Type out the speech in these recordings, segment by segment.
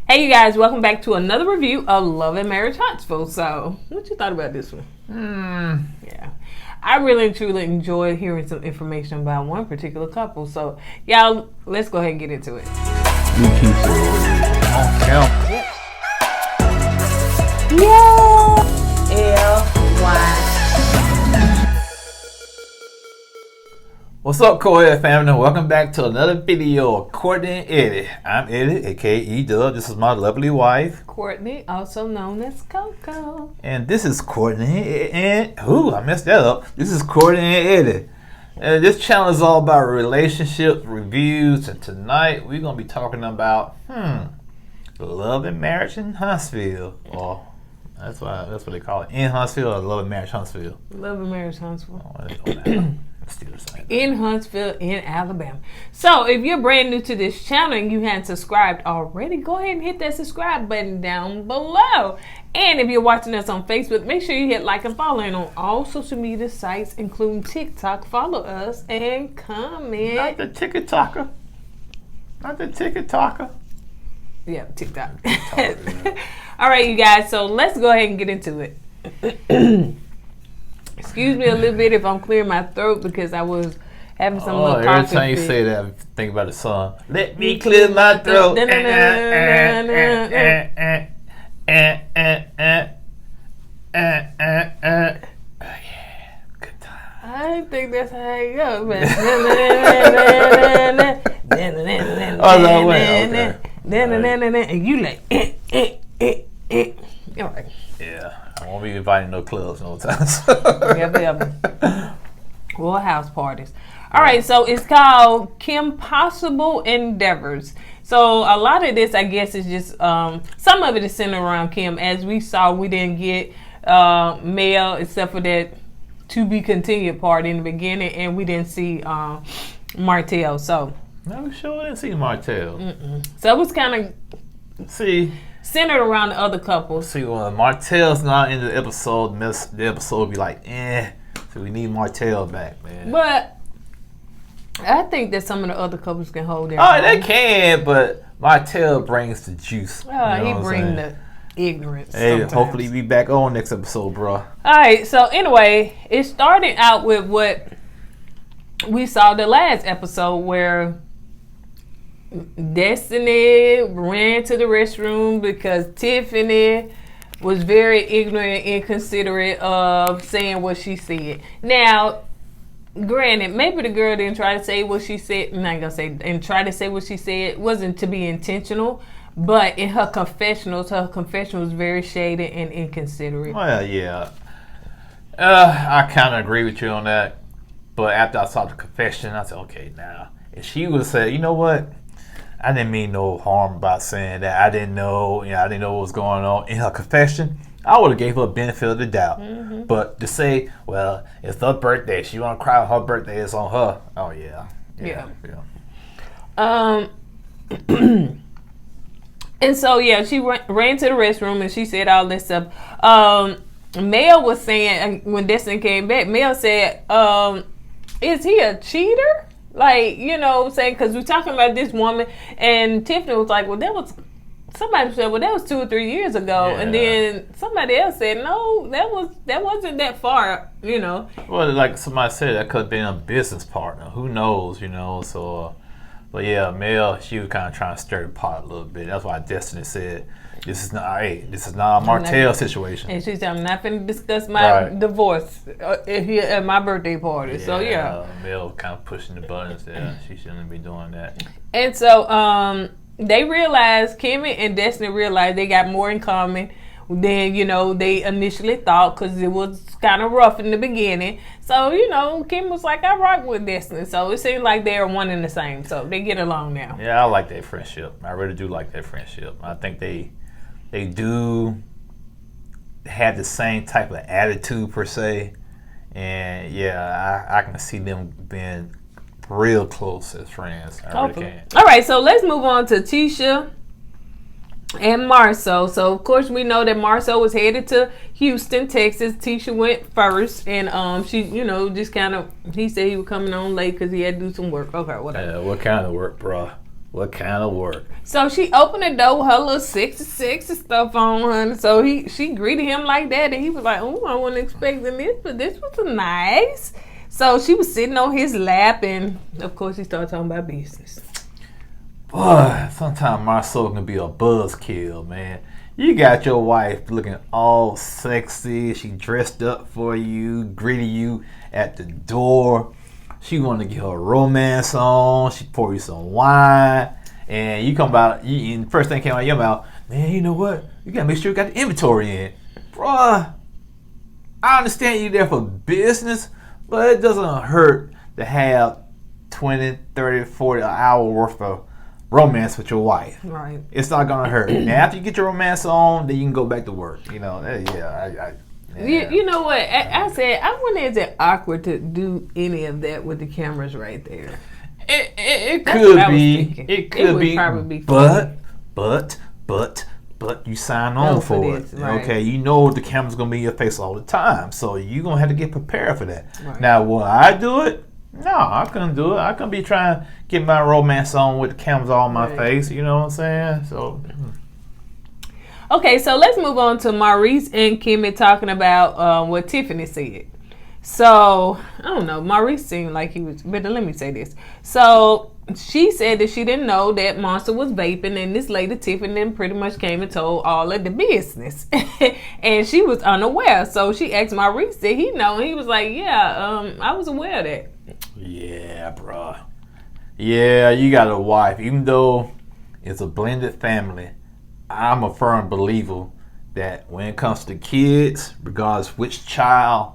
Hey you guys, welcome back to another review of Love and Marriage Huntsville. So, what you thought about this one? Yeah. I really and truly enjoyed hearing some information about one particular couple. So, y'all, let's go ahead and get into it. Yep. LiQWYD. What's up, KOED family? Welcome back to another video of Kourtney and Eddie. I'm Eddie, aka KOED. This is my lovely wife, Kourtney, also known as Coco. and this is Kourtney and I messed that up. This is Kourtney and Eddie. And this channel is all about relationships, reviews, and tonight we're gonna be talking about love and marriage in Huntsville. Or that's what they call it, in Huntsville, or love and marriage Huntsville. Love and Marriage Huntsville. Still the same. In Huntsville, in Alabama. So if you're brand new to this channel and you haven't subscribed already, go ahead and hit that subscribe button down below. And if you're watching us on Facebook, make sure you hit like and follow. And on all social media sites, including TikTok, follow us and comment. Not the TikToker. Not the TikToker. Yeah, TikTok. Yeah. All right, you guys. So let's go ahead and get into it. Excuse me a little bit if I'm clearing my throat because I was having some little coffee. Every time you say that, I think about the song. Let me clear my throat. Yeah, good time. I think that's how it goes, man. Oh, that way. Okay. And you like, all right. Yeah, I won't be inviting no clubs no time. Well, house parties. All right, so it's called Kimpossible Endeavors. So a lot of this, I guess, is just some of it is centered around Kim. As we saw, we didn't get Mel except for that to be continued part in the beginning, and we didn't see Martell. So No, sure didn't see Martell. so it was kind of centered around the other couples. See, when Martell's not in the episode, the episode will be like, so we need Martell back, man. But I think that some of the other couples can hold their Oh, own. they can, but Martell brings the juice. He what I'm brings saying? the ignorance. Hey, sometimes. hopefully be back on next episode, bro. All right, so anyway, it started out with what we saw the last episode where Destiny ran to the restroom because Tiffany was very ignorant and inconsiderate of saying what she said. Now, granted, maybe the girl didn't try to say what she said. I'm not gonna say and try to say what she said. It wasn't to be intentional, but in her confession was very shady and inconsiderate. Well, yeah. I kind of agree with you on that. But after I saw the confession, I said, okay, now, if she would have said, you know what? I didn't mean no harm by saying that. I didn't know what was going on in her confession. I would have gave her a benefit of the doubt. But to say, well, it's her birthday. She want to cry on her birthday. It's on her. Oh, yeah. And so, yeah, she ran to the restroom and she said all this stuff. Mel was saying, when Destiny came back, Mel said, is he a cheater? Like, you know what I'm saying? Because we're talking about this woman. And Tiffany was like, well, somebody said, well, that was 2 or 3 years ago. Yeah. And then somebody else said, no, that wasn't that far, you know. Well, like somebody said, that could have been a business partner. Who knows, you know? So, but yeah, Mel, she was kind of trying to stir the pot a little bit. That's why Destiny said, this is not a Martell situation. And she said, I'm not going to discuss my divorce here at my birthday party. So, yeah. Mel kind of pushing the buttons there. She shouldn't be doing that. And so, they realized, Kimmy and Destiny realized they got more in common than, you know, they initially thought because it was kind of rough in the beginning. So, you know, Kim was like, I rock with Destiny. So it seemed like they're one and the same. So they get along now. Yeah, I like their friendship. I really do like their friendship. I think they do have the same type of attitude per se. And yeah, I can see them being real close as friends. I really can. All right, so let's move on to Tisha and Marceau. So of course we know that Marceau was headed to Houston, Texas. Tisha went first, and she, you know, just kind of, he said he was coming on late because he had to do some work. Okay, whatever. What kind of work, bro? What kind of work? So she opened the door with her little sexy stuff on, honey. So she greeted him like that, and he was like, "Oh, I wasn't expecting this, but this was nice." So she was sitting on his lap, and of course, he started talking about business. Boy, sometimes my soul can be a buzzkill, man. You got your wife looking all sexy. She dressed up for you, greeted you at the door. She wanted to get her romance on. She pour you some wine. And you come out, and the first thing came out of your mouth, man, you know what? You got to make sure you got the inventory in. Bruh, I understand you there for business, but it doesn't hurt to have 20, 30, 40 an hour worth of romance with your wife. Right. It's not going to hurt. Now, after you get your romance on, then you can go back to work. You know, yeah. You know what? I said, I wonder is it awkward to do any of that with the cameras right there. It could be. It could be. Probably be but you sign on for it. Right. Okay, you know the camera's gonna be in your face all the time, so you're gonna have to get prepared for that. Right. Now, will I do it? No, I couldn't do it. I couldn't be trying to get my romance on with the cameras all in my face. You know what I'm saying? So. Okay, so let's move on to Maurice and Kimmy talking about what Tiffany said. So, I don't know. Maurice seemed like he was, but let me say this. So, she said that she didn't know that Monster was vaping, and this lady, Tiffany, then pretty much came and told all of the business. And she was unaware. So, she asked Maurice, did he know? And he was like, yeah, I was aware of that. Yeah, bruh. Yeah, you got a wife. Even though it's a blended family, I'm a firm believer that when it comes to kids, regardless which child,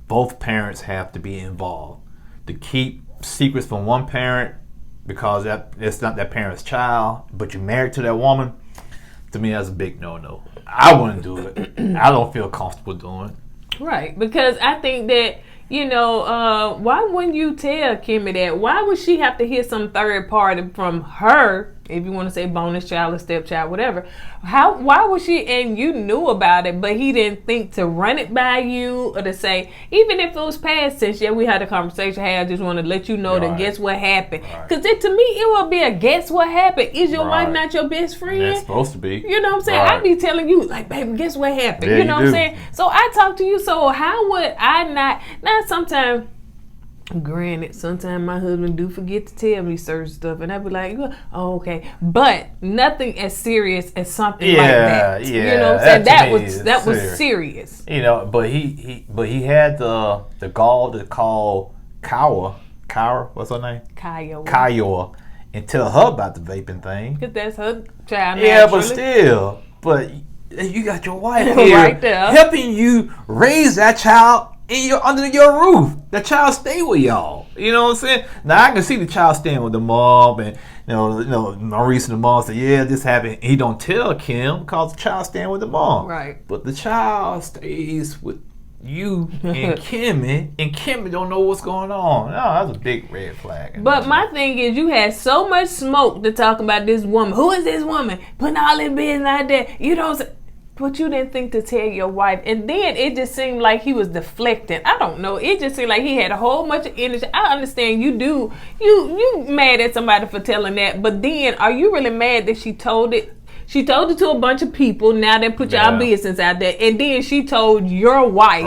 both parents have to be involved. To keep secrets from one parent because it's not that parent's child, but you're married to that woman, to me that's a big no-no. I wouldn't do it. I don't feel comfortable doing it. Right, because I think that, you know, why wouldn't you tell Kimmy that? Why would she have to hear some third party from her, if you want to say bonus child or stepchild, whatever? Why would she, and you knew about it, but he didn't think to run it by you or to say, even if it was past tense, yeah, we had a conversation, hey, I just want to let you know that guess what happened. Because to me, it would be a guess what happened. Is your wife not your best friend? It's supposed to be. You know what I'm saying? I'd be telling you, like, baby, guess what happened? Yeah, you know what I'm saying? So I talk to you, so how would I not, now sometimes, granted, sometimes my husband do forget to tell me certain stuff, and I'd be like, "Oh, okay," but nothing as serious as something like that. Yeah, you know what I'm saying? That was serious. You know, but he had the gall to call Kaura, what's her name? Kiowa, and tell her about the vaping thing. Because that's her child. Yeah, but you got your wife here right there helping you raise that child. Under your roof, the child stay with y'all. You know what I'm saying? Now I can see the child staying with the mom, and you know, Maurice and the mom say, "Yeah, this happened." He don't tell Kim because the child staying with the mom. Right. But the child stays with you and Kimmy, and Kimmy don't know what's going on. No, that's a big red flag. But my thing is, you had so much smoke to talk about this woman. Who is this woman? Putting all this business out there. You know. But you didn't think to tell your wife. And then it just seemed like he was deflecting. I don't know. It just seemed like he had a whole bunch of energy. I understand you mad at somebody for telling that. But then are you really mad that she told it? She told it to a bunch of people. Now they put y'all business out there. And then she told your wife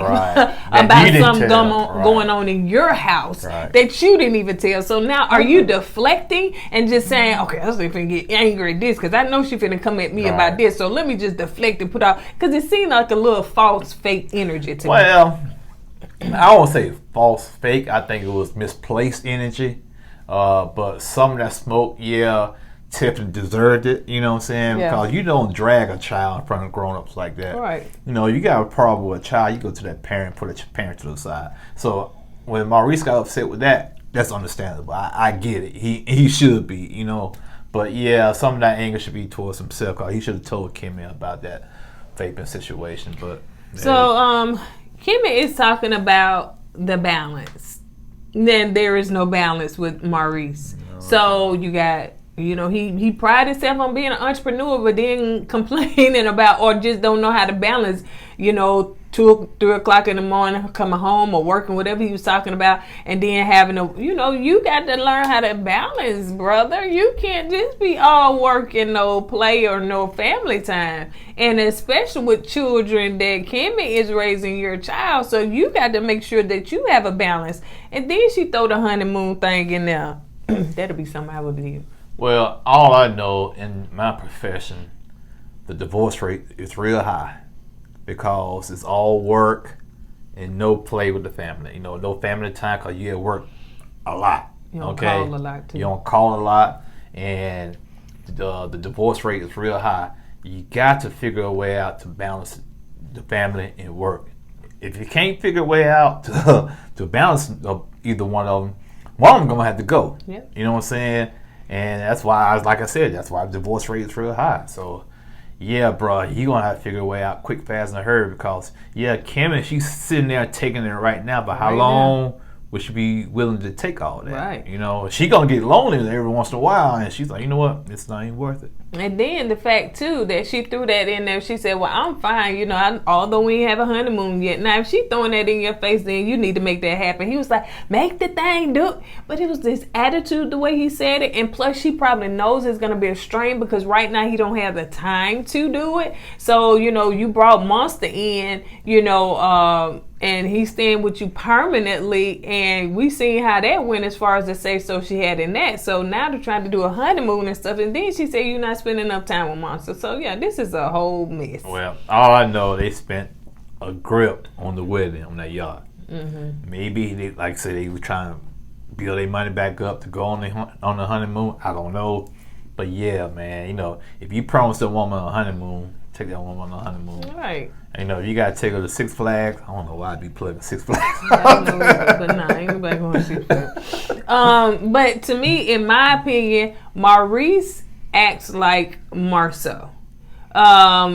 about something going on in your house that you didn't even tell. So now are you deflecting and just saying, okay, I was finna get angry at this because I know she finna come at me about this. So let me just deflect and put out. Because it seemed like a little false, fake energy to me. Well, I won't say false, fake. I think it was misplaced energy. But some of that smoke, Tiffany deserved it, you know what I'm saying? Yeah. Because you don't drag a child in front of grown-ups like that. Right. You know, you got a problem with a child, you go to that parent, put a parent to the side. So when Maurice got upset with that, that's understandable. I get it. He should be, you know. But yeah, some of that anger should be towards himself because he should have told Kimmy about that vaping situation. But so Kimmy is talking about the balance. Then there is no balance with Maurice. No. So you got, you know, he pride himself on being an entrepreneur, but then complaining about or just don't know how to balance, you know, 2, 3 o'clock in the morning, coming home or working, whatever he was talking about, and then having a, you got to learn how to balance, brother. You can't just be all work and no play or no family time. And especially with children that Kimmy is raising your child, so you got to make sure that you have a balance. And then she throw the honeymoon thing in there. That'll be something I would do. Well, all I know in my profession, the divorce rate is real high because it's all work and no play with the family. No family time because you at work a lot. You don't call a lot, too. You don't call a lot, and the divorce rate is real high. You got to figure a way out to balance the family and work. If you can't figure a way out to balance either one of them going to have to go. Yep. You know what I'm saying? And that's why, like I said, that's why the divorce rate is real high. So, yeah, bro, you going to have to figure a way out quick, fast, and hurry because, yeah, Kim, she's sitting there taking it right now, but how long would she be willing to take all that? Right. She going to get lonely every once in a while, and she's like, you know what? It's not even worth it. And then the fact, too, that she threw that in there, she said, well, I'm fine, although we ain't have a honeymoon yet. Now, if she throwing that in your face, then you need to make that happen. He was like, make the thing, dude. But it was this attitude, the way he said it. And plus, she probably knows it's going to be a strain because right now he don't have the time to do it. So, you brought Monster in, and he's staying with you permanently, and we seen how that went as far as the say so she had in that. So now they're trying to do a honeymoon and stuff, and then she said you're not spending enough time with Monster. So yeah, this is a whole mess. Well, all I know, they spent a grip on the wedding on that yacht. Mm-hmm. Maybe they, like I said, they were trying to build their money back up to go on the honeymoon. I don't know, but yeah, man, if you promise a woman a honeymoon, take that woman on a honeymoon. Right. If you gotta take her to Six Flags, I don't know why I'd be plugging Six Flags. I know, but nah, ain't nobody going to Six Flags. But to me, in my opinion, Maurice acts like Marceau.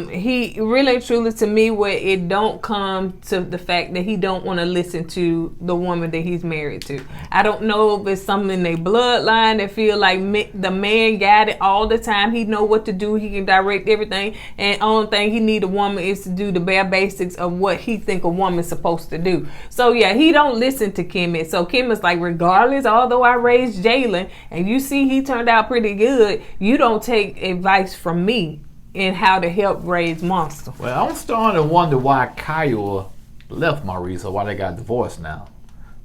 He really truly, to me, where it don't come to the fact that he don't want to listen to the woman that he's married to. I don't know if it's something in their bloodline that feel like the man got it all the time. He know what to do. He can direct everything. And only thing he need a woman is to do the bare basics of what he think a woman's supposed to do. So yeah, he don't listen to Kim. So Kim is like, regardless, although I raised Jalen and you see he turned out pretty good, you don't take advice from me in how to help raise Monster. Well, I'm starting to wonder why Kyle left Maurice or why they got divorced now.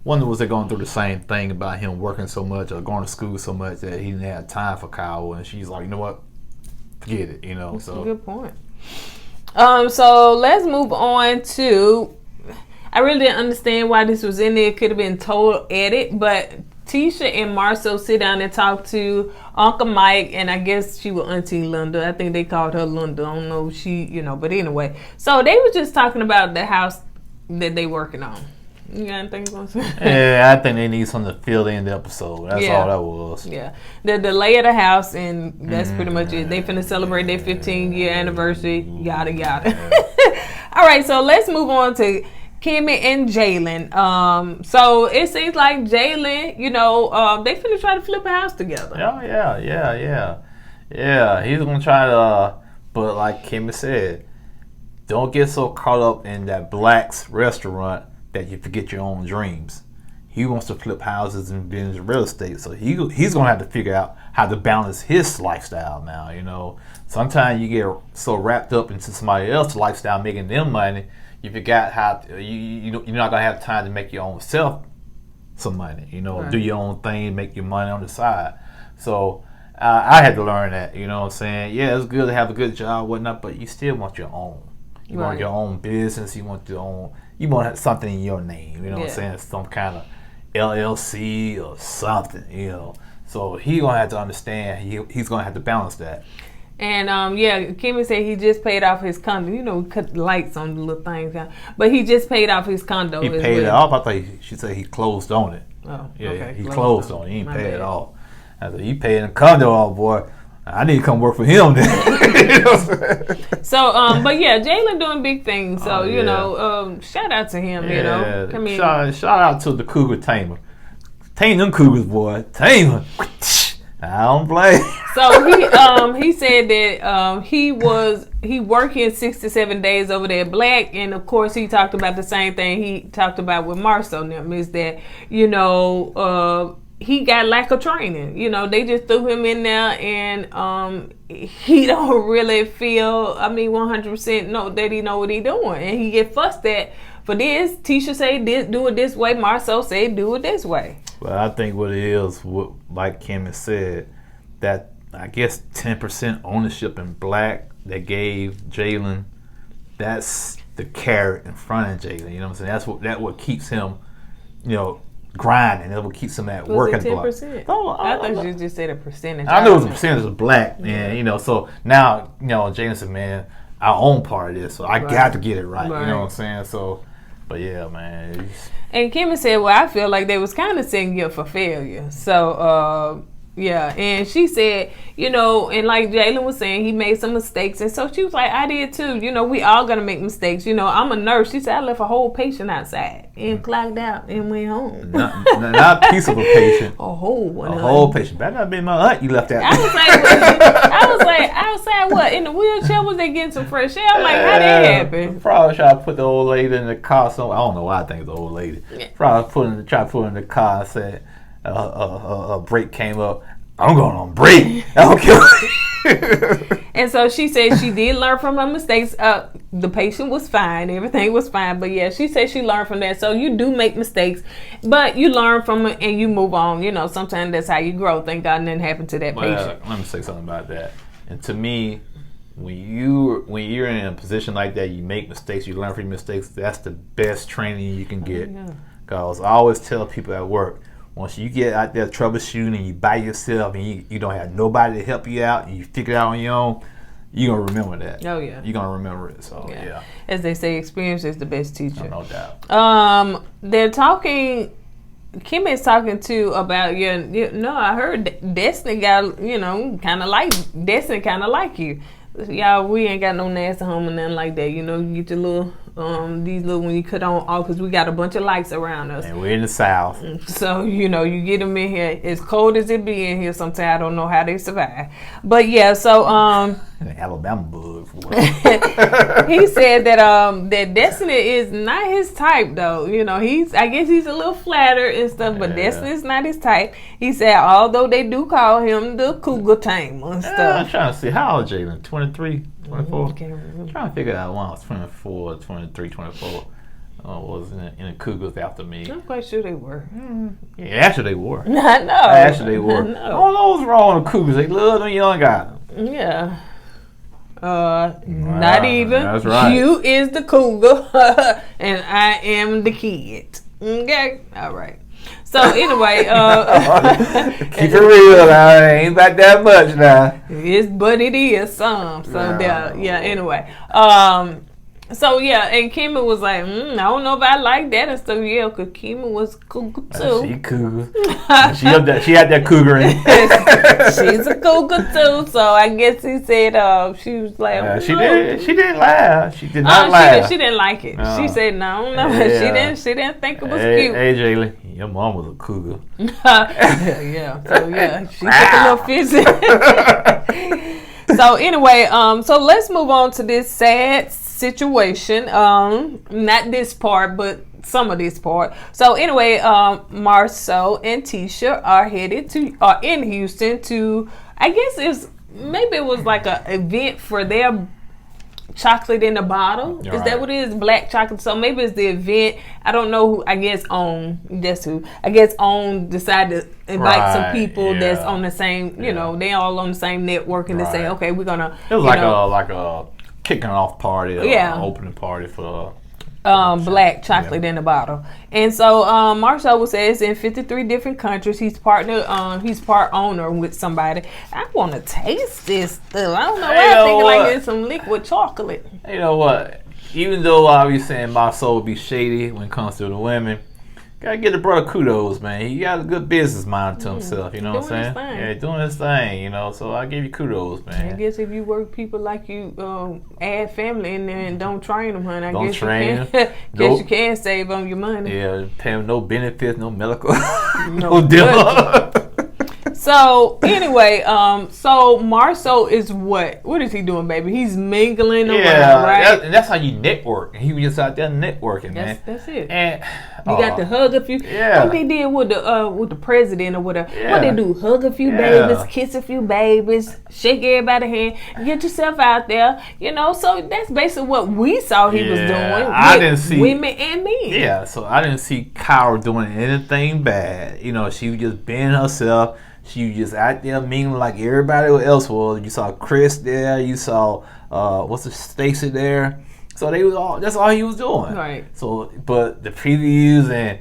Wonder was they going through the same thing about him working so much or going to school so much that he didn't have time for Kyle, and she's like, you know what, forget it, That's a good point. So let's move on to, I really didn't understand why this was in there. It could have been total edit, but Tisha and Marceau sit down and talk to Uncle Mike, and I guess she was Auntie Linda. I think they called her Linda. I don't know if she, but anyway. So they were just talking about the house that they working on. You got anything you want to say? Yeah, I think they need something to fill in the episode. That's all that was. Yeah. The delay of the house, and that's pretty much it. They finna celebrate their 15-year anniversary, yada, yada. All right, so let's move on to Kimmy and Jalen. So it seems like Jalen, they finna try to flip a house together. Yeah, he's gonna try to, but like Kimmy said, don't get so caught up in that Black's restaurant that you forget your own dreams. He wants to flip houses and be in real estate, so he's gonna have to figure out how to balance his lifestyle now. Sometimes you get so wrapped up into somebody else's lifestyle, making them money, you forgot how you're not gonna have time to make your own self some money. Right. Do your own thing, make your money on the side. So I had to learn that. You know what I'm saying? Yeah, it's good to have a good job, whatnot, but you still want your own. You want your own business. You want you want something in your name. You know what I'm saying? Some kind of LLC or something. So he's gonna have to understand. He's gonna have to balance that. And Kimmy said he just paid off his condo. Cut the lights on the little things, but he just paid off his condo. He paid it off. I thought she said he closed on it. Oh, yeah, okay. He closed on it. He ain't paid it off. I said, you paid the condo off, boy. I need to come work for him then. So, but yeah, Jalen doing big things. So, shout out to him. Come in. Shout out to the Cougar Tamer. Tame them Cougars, boy. Tame them. I don't play. So he said that he working 67 days over there Black, and of course he talked about the same thing he talked about with Marceau and them, is that, you know, he got lack of training. You know, they just threw him in there, and he don't really feel, 100% know that he know what he doing, and he get fussed at for this. Tisha say this, do it this way. Marceau say do it this way. Well, I think what it is, like Kim has said, that I guess 10% ownership in Black that gave Jalen, that's the carrot in front of Jalen. You know what I'm saying? That's what keeps him, you know, grinding. That's what keeps him at work. 10%? Oh, I thought you just said a percentage. I knew it was a percentage of Black, and you know, so now, you know, Jalen said, man, I own part of this, so I got to get it right. You know what I'm saying? So, but yeah, man. And Kim said, well, I feel like they was kind of setting you up for failure. So, yeah. And she said, you know, and like Jalen was saying, he made some mistakes. And so she was like, I did too. You know, we all going to make mistakes. You know, I'm a nurse. She said, I left a whole patient outside and clocked out and went home. Not a piece of a patient. A whole one. A whole patient. Better not be my aunt you left out. I was like, outside what? In the wheelchair? Was they getting some fresh air? I'm like, how that happen? Probably try to put the old lady in the car. So I don't know why I think it's the old lady. Probably try to put her in the car and said, a brake came up. I'm going on break. I don't care. And so she said she did learn from her mistakes. The patient was fine. Everything was fine. But yeah, she said she learned from that. So you do make mistakes, but you learn from it and you move on. You know, sometimes that's how you grow. Thank God nothing happened to that patient. Let me say something about that. And to me, when you're in a position like that, you make mistakes, you learn from your mistakes. That's the best training you can get. Because I always tell people at work, once you get out there troubleshooting and you by yourself and you don't have nobody to help you out and you figure it out on your own, you're going to remember that. Oh, yeah. You're going to remember it. So, yeah. As they say, experience is the best teacher. No doubt. They're talking, Kim is talking too about, I heard Destiny got, kind of like you. Y'all, we ain't got no nasty home or nothing like that. You know, you get your little, these little, when you cut on all, because we got a bunch of lights around us. And we're in the South. So, you get them in here. As cold as it be in here, sometimes I don't know how they survive. But yeah, so, Alabama bug. He said that Destiny is not his type though. I guess he's a little flattered and stuff, but Destiny is not his type. He said although they do call him the cougar tamer and stuff. I'm trying to see how old Jalen, 23, 24. I'm trying to figure out when I was 24, 23, 24. Was in the Cougars after me. I'm quite sure they were. Yeah, actually they were. I know. Actually they were. I don't know what's wrong with the Cougars. They love them young guys. Yeah. Not even. That's right. You is the cougar, and I am the kid. Okay, all right. So anyway, keep it real. I ain't about that much now. But it is some. So yeah. Anyway, so yeah, and Kimmy was like, I don't know if I like that and stuff. Yeah, because Kimmy was cougar too. She cougar. she had that cougar in. She's a cougar too. So I guess he said she was like, she didn't laugh. She did not laugh. She didn't like it. No. She said no. Yeah. She didn't think it was cute. Hey Jalen, your mom was a cougar. Yeah. So yeah, she took a little fizzy. So anyway, so let's move on to this sad situation. Not this part, but some of this part. So anyway, Marceau and Tisha are in Houston to, I guess it was like a event for their chocolate in a bottle. Is that what it is? Black chocolate. So maybe it's the event. I don't know who. I guess OWN decided to invite some people that's on the same. They all on the same network, and they say, okay, we're gonna. It was like a kicking off party, opening party for black chocolate in a bottle. And so Marceau says in 53 different countries. He's part owner with somebody. I want to taste this stuff. I don't know why I think like it's some liquid chocolate. You know what? Even though I was saying Marceau would be shady when it comes to the women, gotta give the brother kudos, man. He got a good business mind to himself, you know what I'm saying? Yeah, doing his thing, so I give you kudos, man. I guess if you work people like you, add family in there and don't train them, honey, you can save on your money. Yeah, pay them no benefits, no medical, no deal. So anyway, so Marceau is what? What is he doing, baby? He's mingling around, right? And that's how you network. He was just out there networking, man. That's it. And you got to hug a few. Yeah. Like they did with the president or whatever. Yeah. What they do? Hug a few babies, kiss a few babies, shake everybody's hand, get yourself out there. You know, so that's basically what we saw he was doing. I didn't see women and men. Yeah, so I didn't see Kyra doing anything bad. You know, she was just being herself. She was just out there mingling like everybody else was. You saw Chris there. You saw Stacy there. So they was all. That's all he was doing. Right. So, but the previews and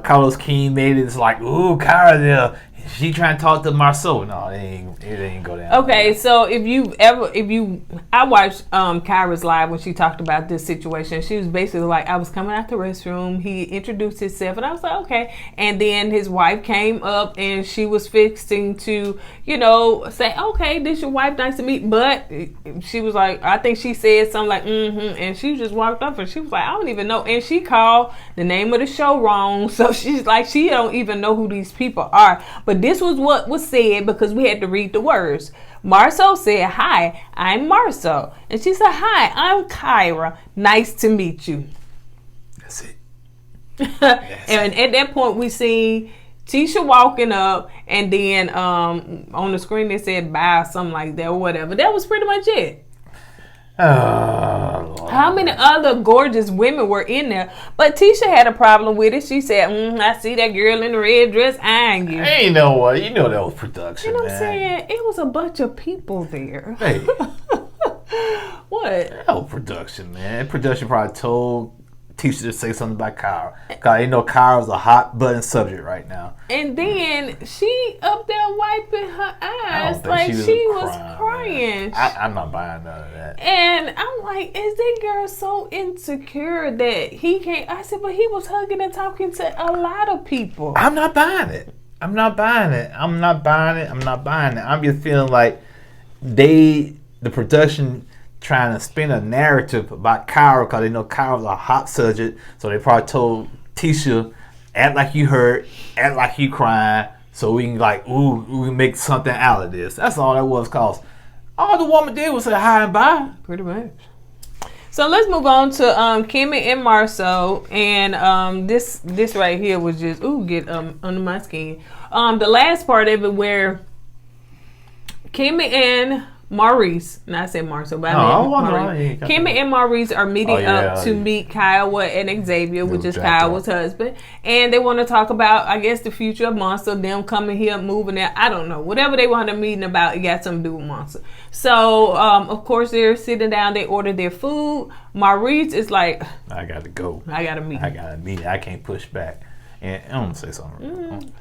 Carlos King made it. It's like, ooh, Kyra there. She trying to talk to Marceau. No, it ain't go down. Okay, so I watched Kyra's live when she talked about this situation. She was basically like, I was coming out the restroom. He introduced himself, and I was like, okay. And then his wife came up, and she was fixing to, say, okay, this your wife, nice to meet. But she was like, I think she said something like, and she just walked up, and she was like, I don't even know. And she called the name of the show wrong, so she's like, she don't even know who these people are. But this was what was said because we had to read the words. Marceau said, hi, I'm Marceau. And she said, hi, I'm Kyra. Nice to meet you. That's it. And at that point, we seen Tisha walking up, and then on the screen they said bye or something like that or whatever. That was pretty much it. How many other gorgeous women were in there? But Tisha had a problem with it. She said, I see that girl in the red dress eyeing you. Hey, you know what? You know that was production, You know what I'm saying? It was a bunch of people there. Hey. What? That was production, man. Production probably told Tisha to say something about Kyra. Because you know Kyra's a hot button subject right now. And then she up there wiping her eyes like she was crying. I'm not buying none of that. And I'm like, is that girl so insecure that he can't? I said, but he was hugging and talking to a lot of people. I'm not buying it. I'm just feeling like the production trying to spin a narrative about Kyra because they know Kyra's a hot subject. So they probably told Tisha, act like you hurt, act like you crying, so we can we can make something out of this. That's all that was, cause all the woman did was say hi and bye. Pretty much. So let's move on to Kimmy and Marceau, and this right here was just get under my skin. The last part of it where Kimmy and Maurice, and I said Marceau, but I mean Maurice. Kimmy and Maurice are meeting up to meet Kiowa and Xavier, which is Kiowa's husband, and they want to talk about, I guess, the future of Monster, them coming here, moving there. I don't know. Whatever they want to meeting about, it got something to do with Monster. So, of course, they're sitting down. They order their food. Maurice is like, I got to go. I got to meet. I can't push back. And I'm going to say something.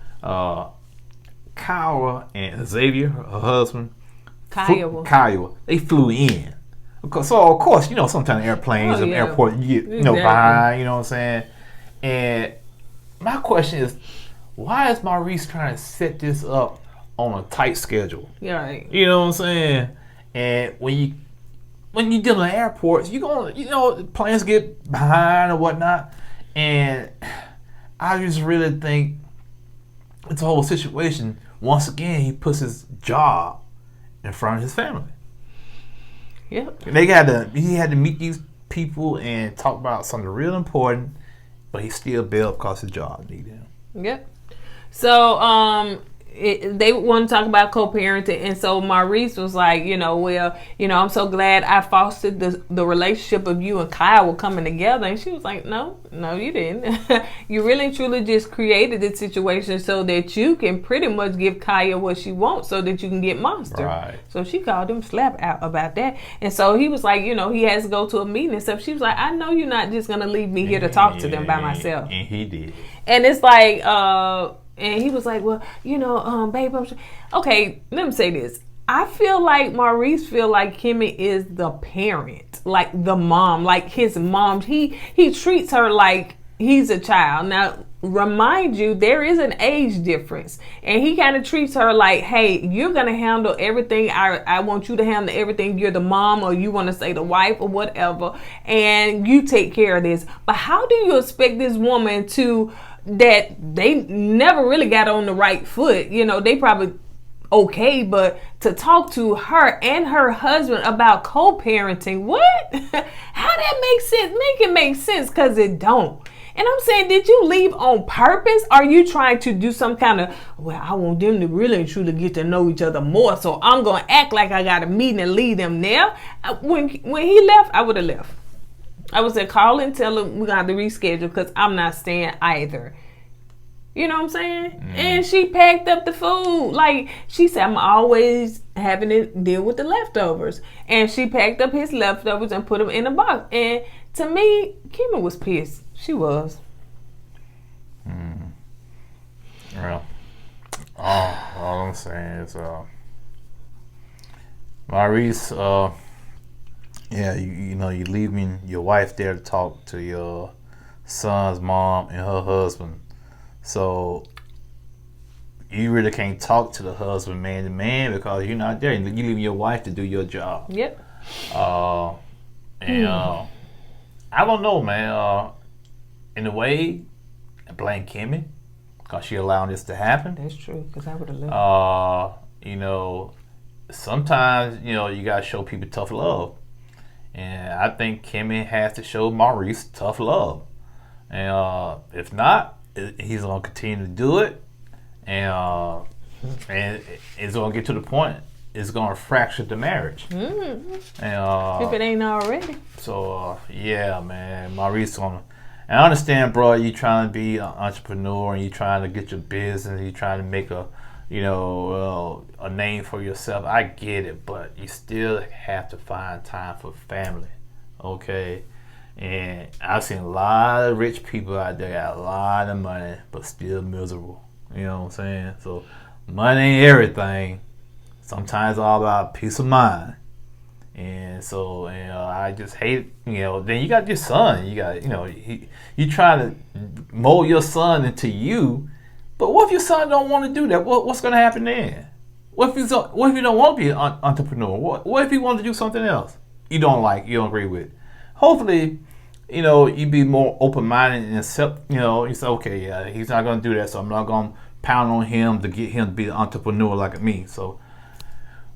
Kiowa and Xavier, her husband, Kiowa, they flew in. So, of course, sometimes airplanes and airport, you get, behind, you know what I'm saying? And my question is, why is Maurice trying to set this up on a tight schedule? Yeah, right. You know what I'm saying? And when you deal in airports, planes get behind or whatnot. And I just really think it's a whole situation. Once again, he puts his job in front of his family. Yep. He had to meet these people and talk about something real important, but he still bailed because his job needed him. Yep. So they want to talk about co-parenting, and so Maurice was like, I'm so glad I fostered the relationship of you and Kyle coming together. And she was like, no, you didn't. You really and truly just created this situation so that you can pretty much give Kaya what she wants so that you can get Monster. Right. So she called him slap out about that. And so he was like, he has to go to a meeting and stuff. She was like, I know you're not just going to leave me here to talk to them by myself. And he did. And it's like, and he was like, well, babe, okay, let me say this. I feel like Maurice feel like Kimmy is the parent, like the mom, like his mom. He treats her like he's a child. Now, remind you, there is an age difference. And he kind of treats her like, hey, you're going to handle everything. I want you to handle everything. You're the mom, or you want to say the wife or whatever. And you take care of this. But how do you expect this woman that they never really got on the right foot? They probably okay, but to talk to her and her husband about co-parenting, what? How that makes sense? Make it make sense, because it don't. And I'm saying, did you leave on purpose? Are you trying to do some kind of, well, I want them to really and truly get to know each other more, so I'm going to act like I got a meeting and leave them there? When he left, I would have left. I would say, call and tell him we got to reschedule, because I'm not staying either. You know what I'm saying? And she packed up the food. Like, she said, I'm always having to deal with the leftovers. And she packed up his leftovers and put them in a box. And to me, Kimmy was pissed. She was. Well, all I'm saying is, Maurice, yeah, you know, you leaving your wife there to talk to your son's mom and her husband. So you really can't talk to the husband man to man, because you're not there. You leaving your wife to do your job. Yep. And I don't know, man. In a way, I blame Kimmy, because she allowed this to happen. That's true, because I would have left. You know, sometimes, you know, you got to show people tough love. And I think Kimmy has to show Maurice tough love. And if not, he's going to continue to do it. And it's going to get to the point, it's going to fracture the marriage. And, if it ain't already. So, yeah, man, Maurice on. And I understand, bro, you trying to be an entrepreneur and you trying to get your business, you trying to make a, you know, a name for yourself. I get it, but you still have to find time for family, okay? And I've seen a lot of rich people out there got a lot of money, but still miserable. You know what I'm saying? So money ain't everything. Sometimes it's all about peace of mind. And so, you know, I just hate, you know, then you got your son. You got, you know, you try to mold your son into you. But what if your son don't want to do that? What's going to happen then? What if you don't want to be an entrepreneur? What if he wants to do something else you don't like, you don't agree with? Hopefully, you know, you be more open-minded and accept, you know, you say, okay, yeah, he's not going to do that, so I'm not going to pound on him to get him to be an entrepreneur like me. So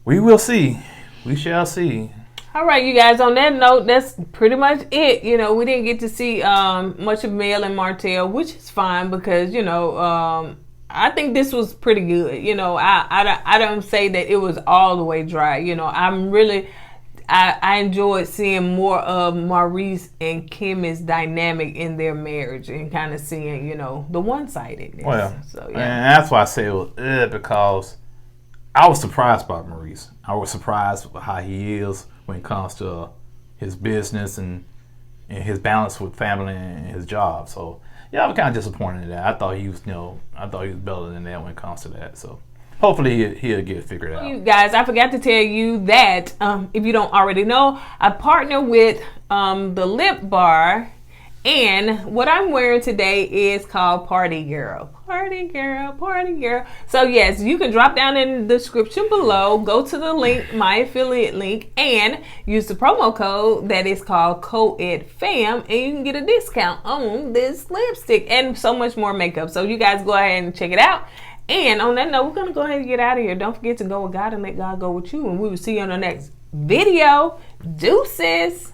we will see. We shall see. All right, you guys, on that note, that's pretty much it. You know, we didn't get to see much of Mel and Martell, which is fine, because, you know, I think this was pretty good. You know, I don't say that it was all the way dry. You know, I enjoyed seeing more of Maurice and Kimmy's dynamic in their marriage, and kind of seeing, you know, the one-sidedness. Well, so, yeah. And that's why I say it was because I was surprised by Maurice. I was surprised with how he is when it comes to his business and his balance with family and his job. So, yeah, I was kind of disappointed in that. I thought he was, you know, better than that when it comes to that. So, hopefully he'll get it figured out. You guys, I forgot to tell you that, if you don't already know, I partner with the Lip Bar, and what I'm wearing today is called Party Girl. Party Girl, Party Girl. So yes, you can drop down in the description below, go to the link, my affiliate link, and use the promo code that is called KOED FAM, and you can get a discount on this lipstick and so much more makeup. So you guys go ahead and check it out. And on that note, we're going to go ahead and get out of here. Don't forget to go with God and let God go with you. And we will see you on the next video. Deuces.